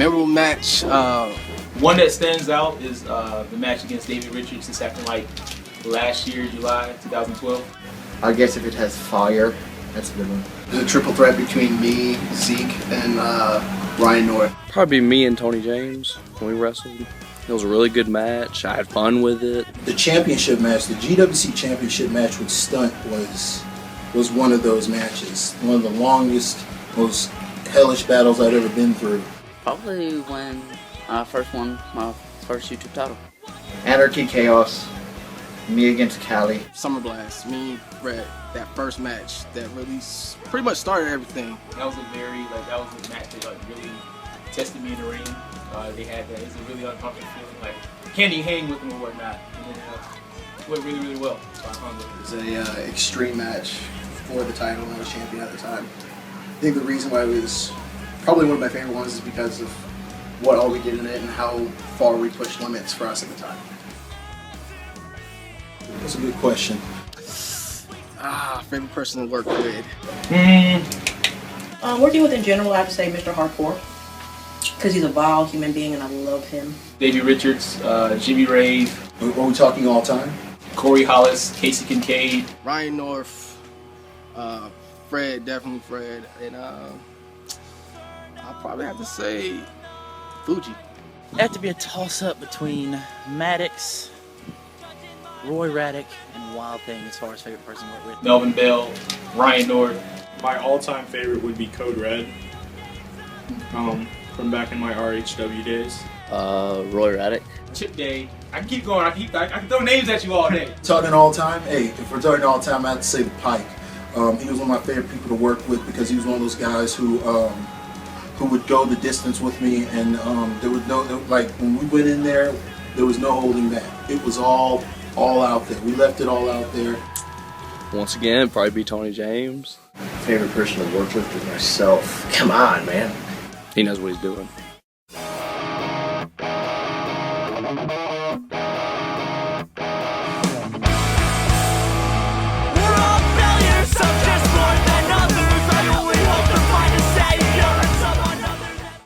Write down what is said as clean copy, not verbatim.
Memorable match. One that stands out is the match against David Richards. This happened like last year, July 2012. I guess if it has fire, that's a good one. There's a triple threat between me, Zeke, and Ryan North. Probably me and Tony James when we wrestled. It was a really good match. I had fun with it. The championship match, the GWC championship match with Stunt was one of those matches. One of the longest, most hellish battles I'd ever been through. Probably when I first won my first YouTube title. Anarchy Chaos, me against Cali. Summer Blast, me, Fred, that first match that really pretty much started everything. That was a match that really tested me in the ring. They had that. It's a really uncomfortable feeling, like can't even hang with them or whatnot. And then it went really, really well. So I hung with it. It was a extreme match for the title, and I was champion at the time. I think the reason why it was probably one of my favorite ones is because of what all we did in it and how far we pushed limits for us at the time. That's a good question. Favorite person to work with. Working with in general, I have to say Mr. Hardcore. Because he's a vile human being and I love him. David Richards, Jimmy Rave. Are we talking all time? Corey Hollis, Casey Kincaid. Ryan North, Fred, definitely Fred. And I'll probably have to say Fuji. It had to be a toss-up between Maddox, Roy Raddick, and Wild Thing as far as favorite person to work with. Melvin Bell, Ryan North. My all-time favorite would be Code Red. From back in my RHW days. Roy Raddick. Chip Day. I can keep going. I can throw names at you all day. Talking all time? Hey, if we're talking all time, I have to say the Pike. He was one of my favorite people to work with because he was one of those guys who would go the distance with me, and there was no, like, when we went in there was no holding back. It was all out there. We left it all out there. Once again, it'd probably be Tony James. Favorite person to work with is myself. Come on, man. He knows what he's doing.